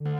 I'd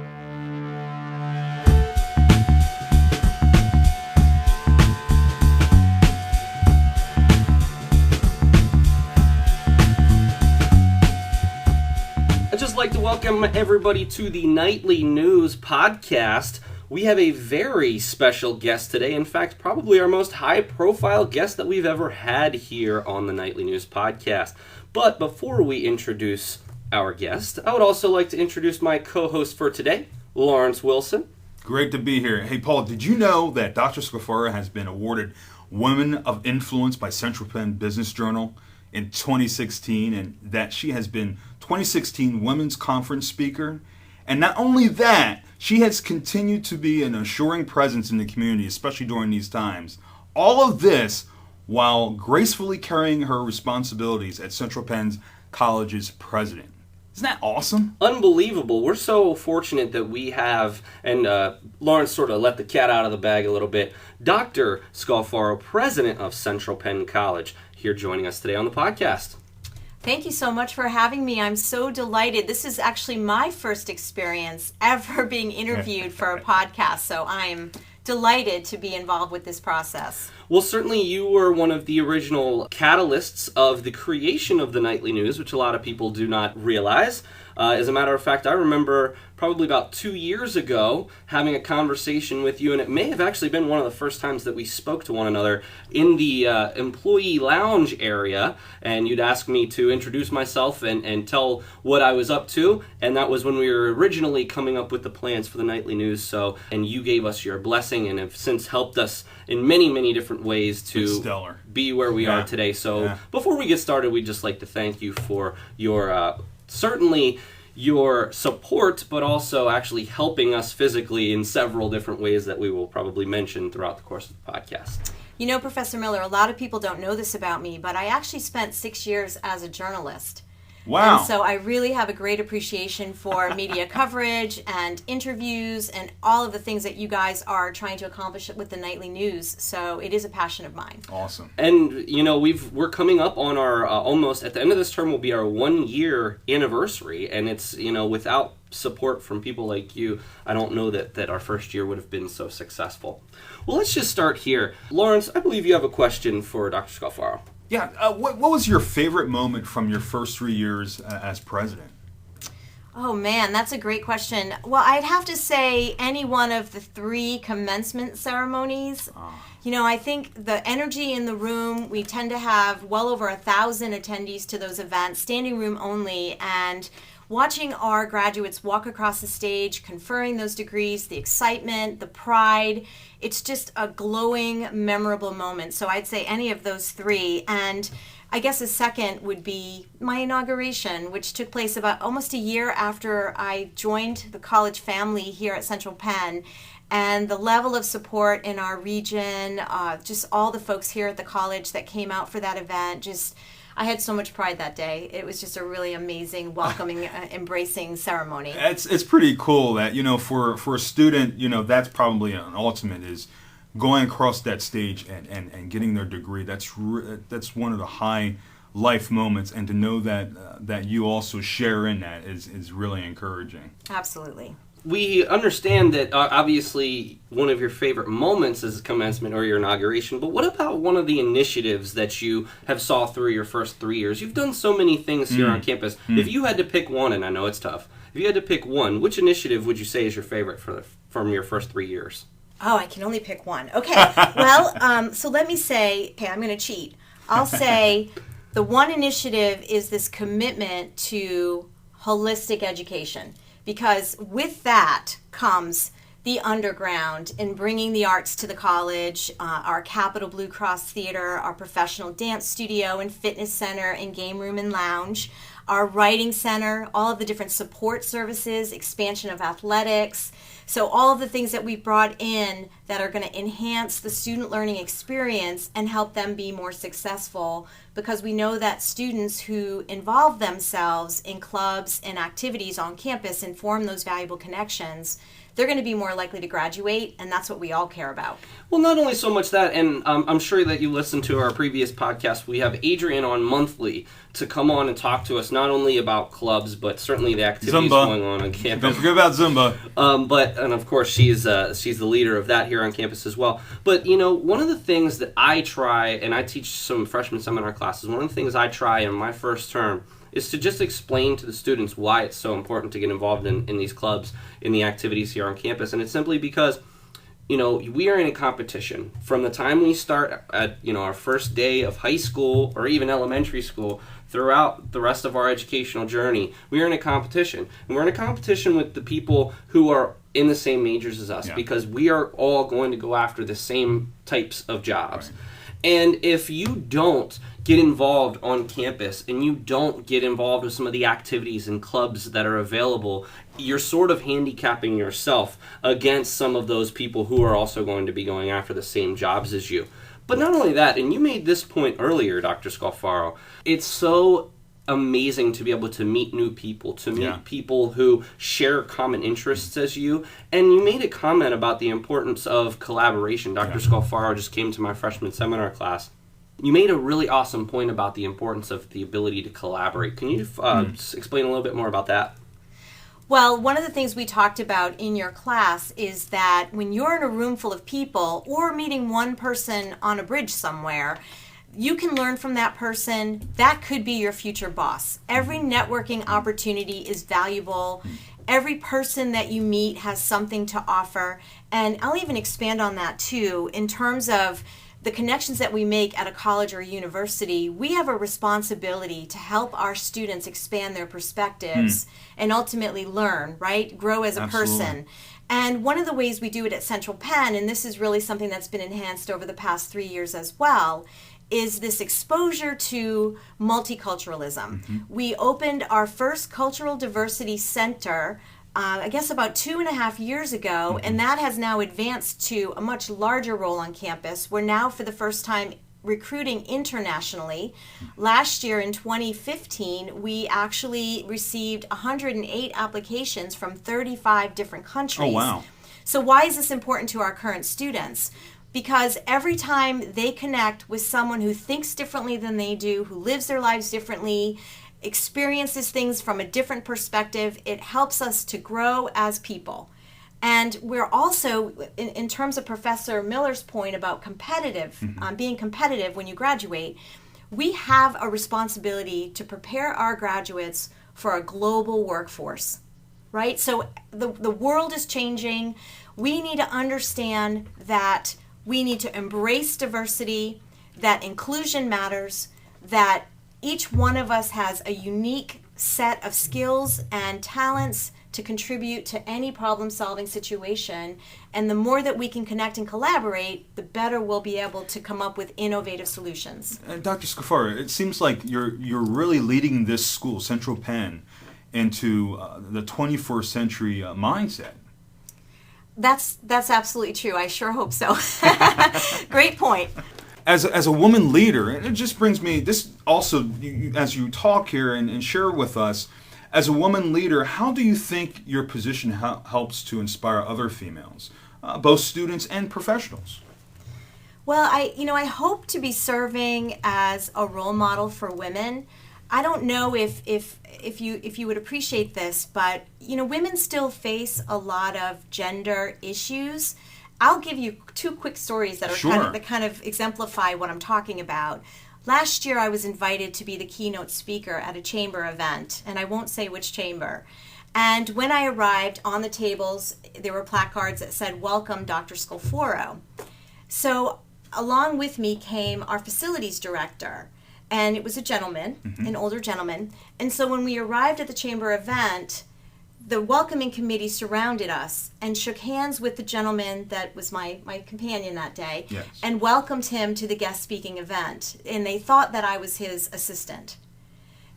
just like to welcome everybody to the Nightly News podcast. We have a very special guest today. In fact, probably our most high-profile guest that we've ever had here on the Nightly News podcast. But before we introduce our guest, I would also like to introduce my co-host for today, Lawrence Wilson. Great to be here. Hey, Paul, did you know that Dr. Scolforo has been awarded Women of Influence by Central Penn Business Journal in 2016, and that she has been 2016 Women's Conference Speaker? And not only that, she has continued to be an assuring presence in the community, especially during these times. All of this while gracefully carrying her responsibilities as Central Penn College's president. Isn't that awesome? Unbelievable. We're so fortunate that we have, and Lawrence sort of let the cat out of the bag a little bit, Dr. Scolforo, president of Central Penn College, here joining us today on the podcast. Thank you so much for having me. I'm so delighted. This is actually my first experience ever being interviewed for a podcast, so I'm delighted to be involved with this process. Well, certainly you were one of the original catalysts of the creation of the Nightly News, which a lot of people do not realize. As a matter of fact, I remember probably about 2 years ago having a conversation with you, and it may have actually been one of the first times that we spoke to one another in the employee lounge area, and you'd ask me to introduce myself and tell what I was up to, and that was when we were originally coming up with the plans for the Nightly News. And you gave us your blessing and have since helped us in many, many different ways to be where we are today. Before we get started, we'd just like to thank you for your certainly your support, but also actually helping us physically in several different ways that we will probably mention throughout the course of the podcast. You know, Professor Miller, a lot of people don't know this about me, but I actually spent 6 years as a journalist. Wow. And so I really have a great appreciation for media coverage and interviews and all of the things that you guys are trying to accomplish with the Nightly News. So it is a passion of mine. Awesome. And, you know, we're coming up on our almost, at the end of this term will be our 1 year anniversary. And it's, you know, without support from people like you, I don't know that our first year would have been so successful. Well, let's just start here. Lawrence, I believe you have a question for Dr. Scolforo. Yeah, what was your favorite moment from your first 3 years as president? Oh man, that's a great question. Well, I'd have to say any one of the 3 commencement ceremonies. You know, I think the energy in the room, we tend to have well over 1,000 attendees to those events, standing room only, and watching our graduates walk across the stage, conferring those degrees, the excitement, the pride, it's just a glowing, memorable moment. So I'd say any of those 3. And I guess a second would be my inauguration, which took place about almost a year after I joined the college family here at Central Penn. And the level of support in our region, just all the folks here at the college that came out for that event, I had so much pride that day. It was just a really amazing, welcoming, embracing ceremony. It's pretty cool that, you know, for a student, you know, that's probably an ultimate is going across that stage and getting their degree. That's one of the high life moments, and to know that you also share in that is really encouraging. Absolutely. We understand that obviously one of your favorite moments is commencement or your inauguration, but what about one of the initiatives that you have saw through your first 3 years? You've done so many things here on campus. If you had to pick one, and I know it's tough, if you had to pick one, which initiative would you say is your favorite from your first 3 years? Oh, I can only pick one. Okay, well, so let me say, okay, I'm going to cheat. I'll say the one initiative is this commitment to holistic education. Because with that comes the underground in bringing the arts to the college, our Capital Blue Cross Theater, our professional dance studio and fitness center and game room and lounge, our writing center, all of the different support services, expansion of athletics. So all of the things that we brought in that are going to enhance the student learning experience and help them be more successful because we know that students who involve themselves in clubs and activities on campus and form those valuable connections, they're going to be more likely to graduate, and that's what we all care about. Well, not only so much that, and I'm sure that you listened to our previous podcast, we have Adrian on monthly to come on and talk to us not only about clubs, but certainly the activities going on campus. Don't forget about Zumba. And of course, she's the leader of that here on campus as well. But, one of the things that I try, and I teach some freshman seminar classes, one of the things I try in my first term is to just explain to the students why it's so important to get involved in these clubs, in the activities here on campus. And it's simply because, we are in a competition. From the time we start at, our first day of high school or even elementary school, throughout the rest of our educational journey, we are in a competition. And we're in a competition with the people who are in the same majors as us, because we are all going to go after the same types of jobs. Right. And if you don't get involved on campus and you don't get involved with some of the activities and clubs that are available, you're sort of handicapping yourself against some of those people who are also going to be going after the same jobs as you. But not only that, and you made this point earlier, Dr. Scolforo, it's so amazing to be able to meet new people, to meet people who share common interests as you. And you made a comment about the importance of collaboration. Dr. Scolforo just came to my freshman seminar class. You made a really awesome point about the importance of the ability to collaborate. Can you explain a little bit more about that? Well, one of the things we talked about in your class is that when you're in a room full of people or meeting one person on a bridge somewhere, you can learn from that person. That could be your future boss. Every networking opportunity is valuable. Every person that you meet has something to offer. And I'll even expand on that too. In terms of the connections that we make at a college or a university, we have a responsibility to help our students expand their perspectives and ultimately learn, right? Grow as a person. And one of the ways we do it at Central Penn, and this is really something that's been enhanced over the past 3 years as well, is this exposure to multiculturalism. We opened our first cultural diversity center I guess about 2.5 years ago, and that has now advanced to a much larger role on campus. We're now for the first time recruiting internationally. Last year in 2015, we actually received 108 applications from 35 different countries. Oh, wow. So why is this important to our current students? Because every time they connect with someone who thinks differently than they do, who lives their lives differently, experiences things from a different perspective, it helps us to grow as people. And we're also, in terms of Professor Miller's point about being competitive when you graduate, we have a responsibility to prepare our graduates for a global workforce, right? So the world is changing. We need to understand that we need to embrace diversity, that inclusion matters, that each one of us has a unique set of skills and talents to contribute to any problem-solving situation. And the more that we can connect and collaborate, the better we'll be able to come up with innovative solutions. Dr. Scolforo, it seems like you're really leading this school, Central Penn, into the 21st century mindset. That's absolutely true. I sure hope so. Great point. As a woman leader, and it just brings me, this also, as you talk here and share with us, as a woman leader, how do you think your position helps to inspire other females, both students and professionals? Well, I hope to be serving as a role model for women. I don't know if you would appreciate this, but women still face a lot of gender issues. I'll give you 2 quick stories that are kind of exemplify what I'm talking about. Last year, I was invited to be the keynote speaker at a chamber event, and I won't say which chamber. And when I arrived, on the tables, there were placards that said, "Welcome, Dr. Scolforo." So along with me came our facilities director, and it was a gentleman, an older gentleman. And so when we arrived at the chamber event, the welcoming committee surrounded us and shook hands with the gentleman that was my companion that day, and welcomed him to the guest speaking event. And they thought that I was his assistant,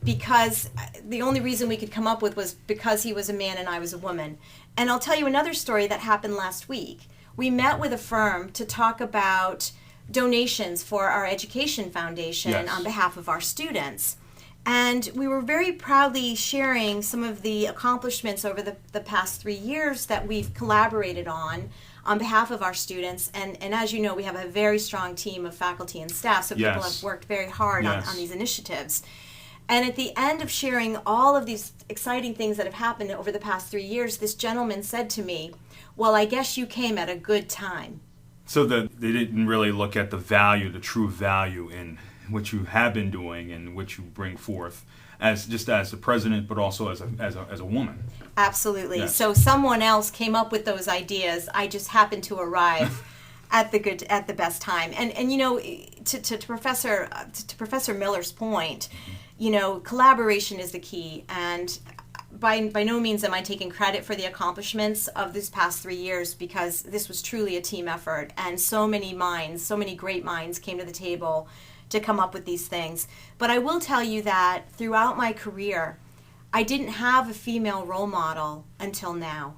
because the only reason we could come up with was because he was a man and I was a woman. And I'll tell you another story that happened last week. We met with a firm to talk about donations for our education foundation Yes. on behalf of our students. And we were very proudly sharing some of the accomplishments over the past 3 years that we've collaborated on behalf of our students. And as you know, we have a very strong team of faculty and staff, so people Yes. have worked very hard Yes. on these initiatives. And at the end of sharing all of these exciting things that have happened over the past 3 years, this gentleman said to me, "Well, I guess you came at a good time." So that they didn't really look at the value, the true value in what you have been doing and what you bring forth as the president, but also as a woman. Absolutely. Yes. So someone else came up with those ideas. I just happened to arrive at the best time. And you know, to Professor Miller's point, you know, collaboration is the key. And by no means am I taking credit for the accomplishments of this past 3 years, because this was truly a team effort, and so many great minds came to the table to come up with these things. But I will tell you that throughout my career, I didn't have a female role model until now.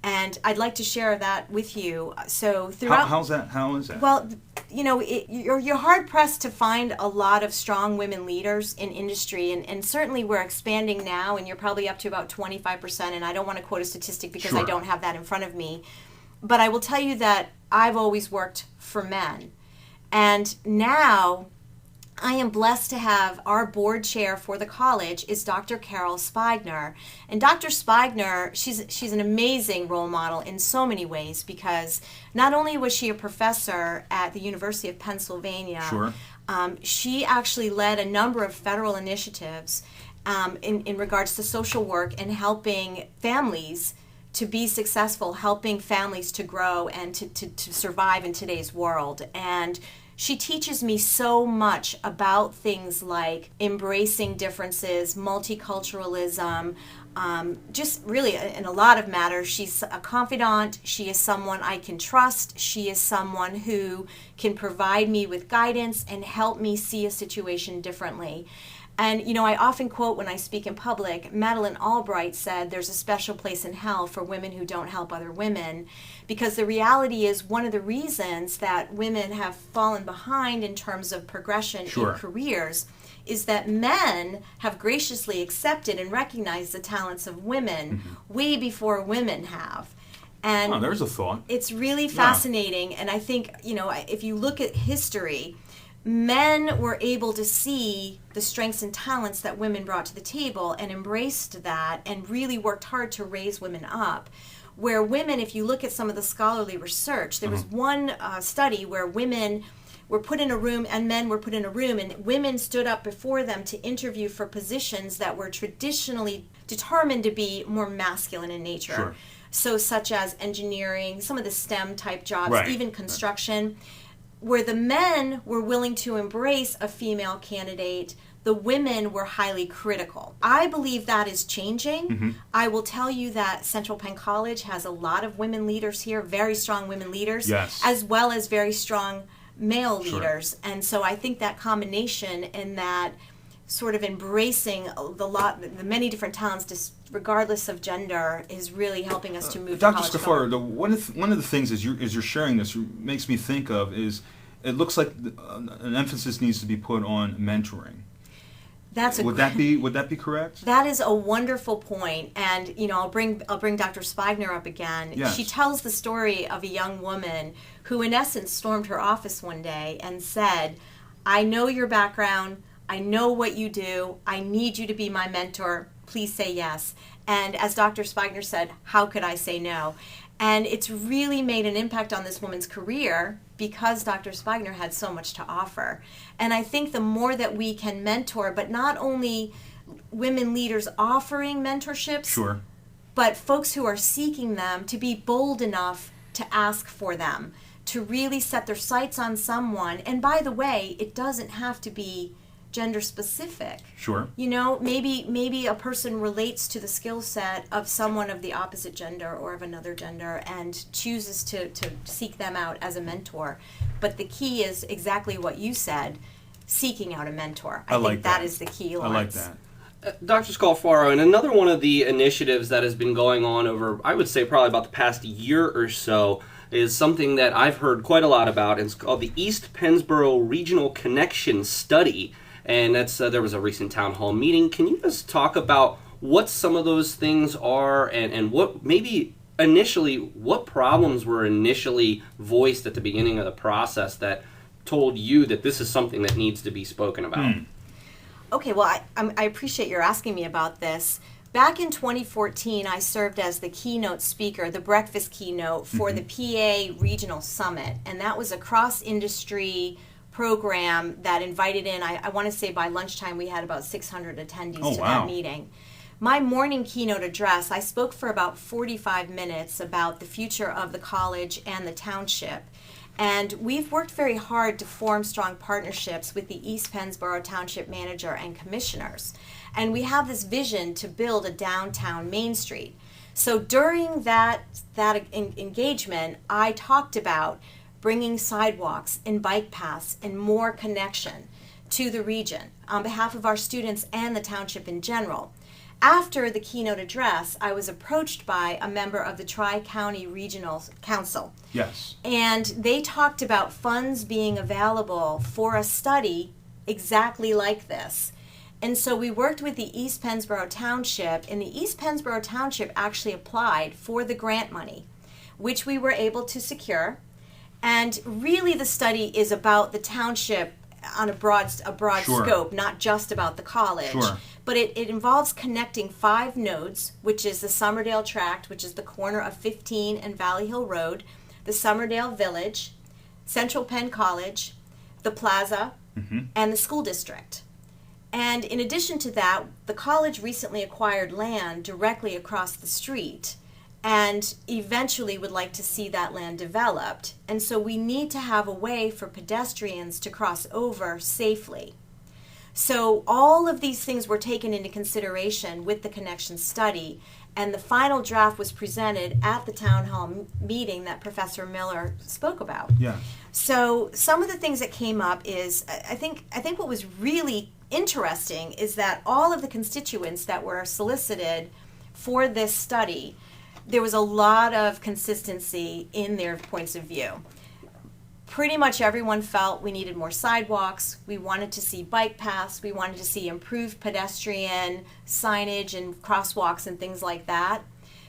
And I'd like to share that with you. So throughout... How is that? Well, you know, you're hard-pressed to find a lot of strong women leaders in industry, and certainly we're expanding now, and you're probably up to about 25%, and I don't want to quote a statistic because I Sure. don't have that in front of me. But I will tell you that I've always worked for men. And now I am blessed to have our board chair for the college is Dr. Carol Spigner. And Dr. Spigner, she's an amazing role model in so many ways, because not only was she a professor at the University of Pennsylvania, Sure. She actually led a number of federal initiatives in regards to social work and helping families to be successful, helping families to grow and to survive in today's world. And she teaches me so much about things like embracing differences, multiculturalism, just really in a lot of matters. She's a confidant. She is someone I can trust. She is someone who can provide me with guidance and help me see a situation differently. And, you know, I often quote when I speak in public, Madeleine Albright said, "There's a special place in hell for women who don't help other women," because the reality is one of the reasons that women have fallen behind in terms of progression Sure. in careers is that men have graciously accepted and recognized the talents of women way before women have. And Oh, there's a thought. it's really fascinating. And I think, you know, if you look at history, men were able to see the strengths and talents that women brought to the table and embraced that and really worked hard to raise women up. Where women, if you look at some of the scholarly research, there was one study where women were put in a room and men were put in a room, and women stood up before them to interview for positions that were traditionally determined to be more masculine in nature. Sure. So such as engineering, some of the STEM type jobs, Right. even construction. Where the men were willing to embrace a female candidate, the women were highly critical. I believe that is changing. I will tell you that Central Penn College has a lot of women leaders here, very strong women leaders, Yes. as well as very strong male Sure. leaders. And so I think that combination and that sort of embracing the many different talents, regardless of gender, is really helping us to move Dr. the college forward. Scolforo, one of the things as you're sharing this makes me think of is it looks like an emphasis needs to be put on mentoring. That's Would that be correct? That is a wonderful point, and you know, I'll bring Dr. Spigner up again. Yes. She tells the story of a young woman who, in essence, stormed her office one day and said, "I know your background. I know what you do. I need you to be my mentor. Please say yes." And as Dr. Spigner said, "How could I say no?" And it's really made an impact on this woman's career because Dr. Spigner had so much to offer. And I think the more that we can mentor, but not only women leaders offering mentorships, Sure. but folks who are seeking them, to be bold enough to ask for them, to really set their sights on someone. And by the way, it doesn't have to be gender specific. Sure. You know, maybe a person relates to the skill set of someone of the opposite gender or of another gender and chooses to seek them out as a mentor. But the key is exactly what you said, seeking out a mentor. I think that is the key, I Lawrence. like that. Dr. Scolforo, and another one of the initiatives that has been going on over, I would say, probably about the past year or so, is something that I've heard quite a lot about. It's called the East Pennsboro Regional Connection Study, and that's there was a recent town hall meeting. Can you just talk about what some of those things are, and what maybe initially, what problems were initially voiced at the beginning of the process that told you that this is something that needs to be spoken about? Okay, well, I appreciate your asking me about this. Back in 2014, I served as the keynote speaker, the breakfast keynote for the PA Regional Summit, and that was a cross-industry program that invited in, I want to say by lunchtime we had about 600 attendees to that meeting. My morning keynote address, I spoke for about 45 minutes about the future of the college and the township. And we've worked very hard to form strong partnerships with the East Pennsboro Township Manager and Commissioners. And we have this vision to build a downtown Main Street. So during that engagement, I talked about bringing sidewalks and bike paths and more connection to the region on behalf of our students and the township in general. After the keynote address, I was approached by a member of the Tri-County Regional Council. Yes. And they talked about funds being available for a study exactly like this. And so we worked with the East Pennsboro Township, and the East Pennsboro Township actually applied for the grant money, which we were able to secure. And really the study is about the township on a broad scope, not just about the college. Sure. But it involves connecting 5 nodes, which is the Summerdale Tract, which is the corner of 15 and Valley Hill Road, the Summerdale Village, Central Penn College, the Plaza, and the school district. And in addition to that, the college recently acquired land directly across the street and eventually would like to see that land developed. And so we need to have a way for pedestrians to cross over safely. So all of these things were taken into consideration with the connection study, and the final draft was presented at the town hall meeting that Professor Miller spoke about. Yeah. So some of the things that came up is, I think what was really interesting is that all of the constituents that were solicited for this study, there was a lot of consistency in their points of view. Pretty much everyone felt we needed more sidewalks, we wanted to see bike paths, we wanted to see improved pedestrian signage and crosswalks and things like that.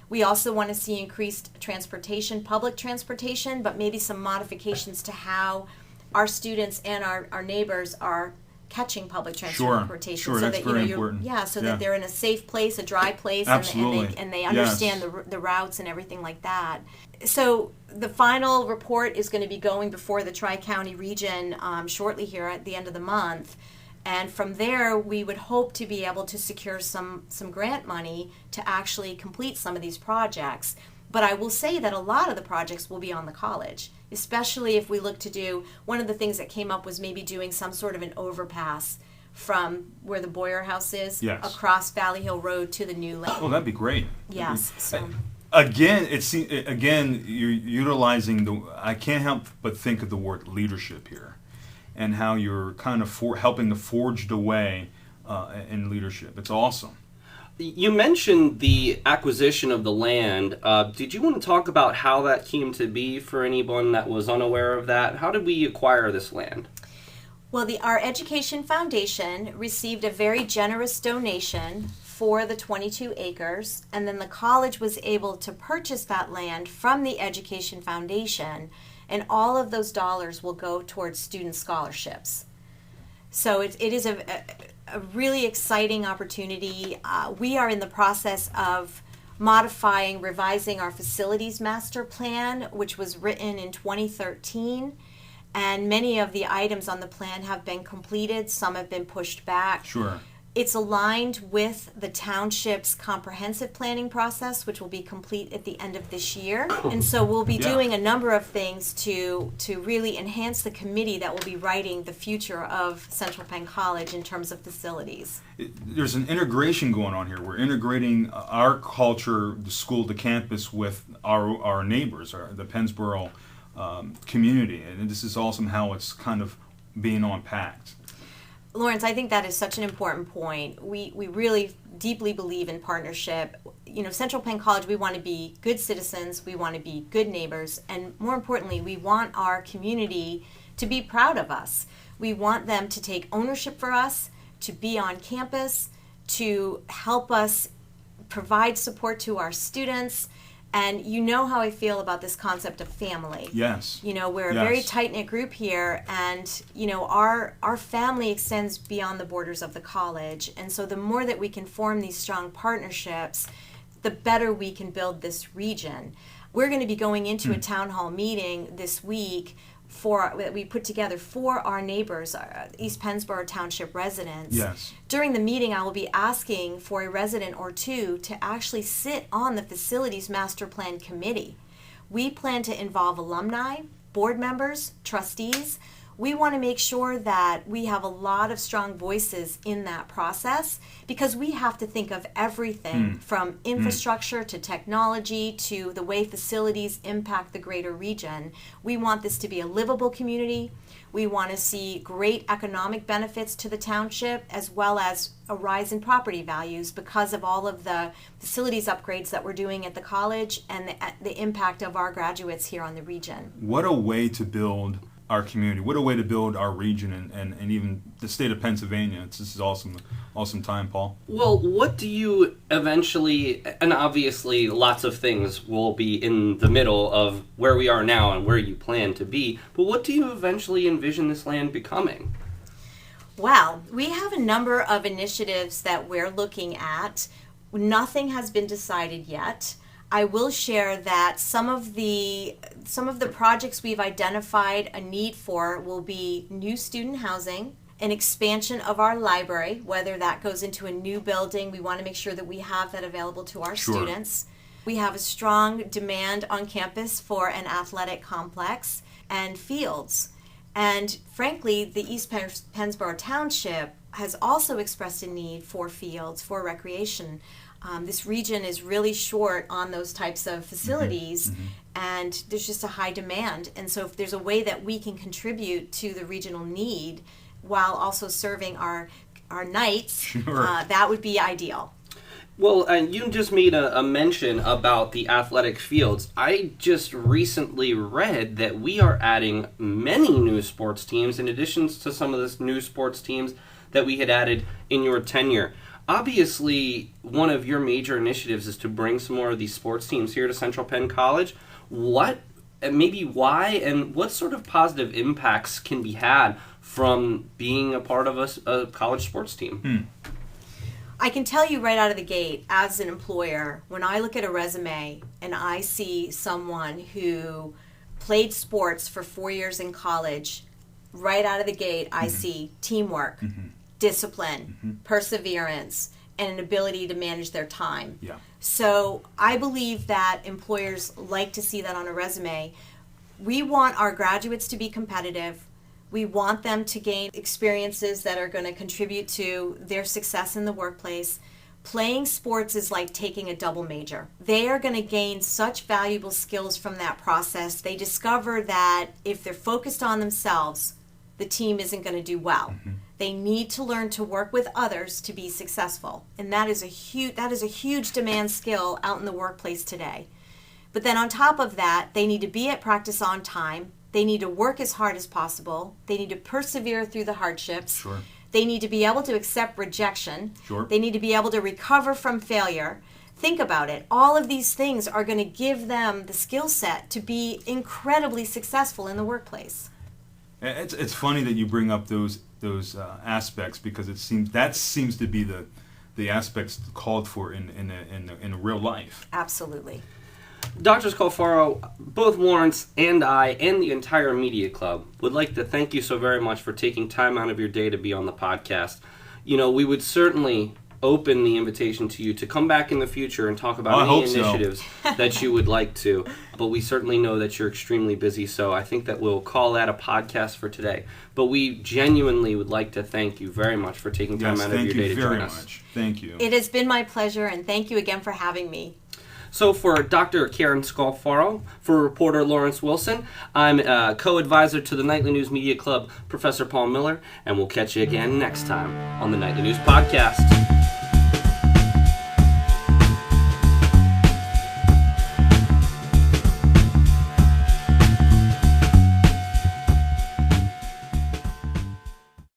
We also want to see increased transportation, public transportation, but maybe some modifications to how our students and our neighbors are catching public transportation. Sure, so that's that very important. That they're in a safe place, a dry place, and they understand the routes and everything like that. So the final report is going to be going before the Tri-County region shortly here at the end of the month. And from there, we would hope to be able to secure some grant money to actually complete some of these projects. But I will say that a lot of the projects will be on the college, especially if we look to do, one of the things that came up was maybe doing some sort of an overpass from where the Boyer House is across Valley Hill Road to the new lane. Oh, that'd be great. Yes. So. Again, you're utilizing I can't help but think of the word leadership here, and how you're kind of helping to forge the way in leadership. It's awesome. You mentioned the acquisition of the land. Did you want to talk about how that came to be for anyone that was unaware of that? How did we acquire this land? Well, our Education Foundation received a very generous donation for the 22 acres, and then the college was able to purchase that land from the Education Foundation, and all of those dollars will go towards student scholarships. So it is a really exciting opportunity. We are in the process of revising our facilities master plan, which was written in 2013. And many of the items on the plan have been completed. Some have been pushed back. Sure. It's aligned with the township's comprehensive planning process, which will be complete at the end of this year. And so we'll be doing a number of things to really enhance the committee that will be writing the future of Central Penn College in terms of facilities. There's an integration going on here. We're integrating our culture, the school, the campus, with our neighbors, the Pennsboro community. And this is awesome how it's kind of being unpacked. Lawrence, I think that is such an important point. We really deeply believe in partnership. Central Penn College, we want to be good citizens, we want to be good neighbors, and more importantly, we want our community to be proud of us. We want them to take ownership for us, to be on campus, to help us provide support to our students. And you know how I feel about this concept of family. Yes. We're a very tight-knit group here, and, our family extends beyond the borders of the college. And so the more that we can form these strong partnerships, the better we can build this region. We're going to be going into a town hall meeting this week that we put together for our neighbors, East Pennsboro Township residents. Yes. During the meeting, I will be asking for a resident or two to actually sit on the Facilities Master Plan Committee. We plan to involve alumni, board members, trustees. We want to make sure that we have a lot of strong voices in that process, because we have to think of everything from infrastructure to technology to the way facilities impact the greater region. We want this to be a livable community. We want to see great economic benefits to the township, as well as a rise in property values because of all of the facilities upgrades that we're doing at the college and the impact of our graduates here on the region. What a way to build our community. What a way to build our region and even the state of Pennsylvania. This is awesome time, Paul. Well, what do you eventually, and obviously lots of things will be in the middle of where we are now and where you plan to be, but what do you eventually envision this land becoming? Well, we have a number of initiatives that we're looking at. Nothing has been decided yet. I will share that some of the projects we've identified a need for will be new student housing, an expansion of our library, whether that goes into a new building. We want to make sure that we have that available to our students. We have a strong demand on campus for an athletic complex and fields. And frankly, the East Pennsboro Township has also expressed a need for fields, for recreation. This region is really short on those types of facilities, and there's just a high demand. And so if there's a way that we can contribute to the regional need while also serving our Knights, that would be ideal. Well, and you just made a mention about the athletic fields. I just recently read that we are adding many new sports teams in addition to some of the new sports teams that we had added in your tenure. Obviously, one of your major initiatives is to bring some more of these sports teams here to Central Penn College. What, and maybe why, and what sort of positive impacts can be had from being a part of a college sports team? I can tell you right out of the gate, as an employer, when I look at a resume and I see someone who played sports for 4 years in college, right out of the gate, I see teamwork, discipline, perseverance, and an ability to manage their time. Yeah. So I believe that employers like to see that on a resume. We want our graduates to be competitive. We want them to gain experiences that are going to contribute to their success in the workplace. Playing sports is like taking a double major. They are going to gain such valuable skills from that process. They discover that if they're focused on themselves, the team isn't going to do well. They need to learn to work with others to be successful. And that is a huge demand skill out in the workplace today. But then on top of that, they need to be at practice on time. They need to work as hard as possible. They need to persevere through the hardships. Sure. They need to be able to accept rejection. Sure. They need to be able to recover from failure. Think about it. All of these things are going to give them the skill set to be incredibly successful in the workplace. It's funny that you bring up those aspects, because it seems to be the aspects called for in real life. Absolutely. Dr. Scolforo, both Lawrence and I and the entire media club would like to thank you so very much for taking time out of your day to be on the podcast. You know, we would certainly open the invitation to you to come back in the future and talk about any initiatives that you would like to. But we certainly know that you're extremely busy, so I think that we'll call that a podcast for today. But we genuinely would like to thank you very much for taking time out of your day to join us. Thank you. It has been my pleasure, and thank you again for having me. So for Dr. Karen Scolforo, for reporter Lawrence Wilson, I'm co-advisor to the Nightly News Media Club, Professor Paul Miller, and we'll catch you again next time on the Nightly News Podcast.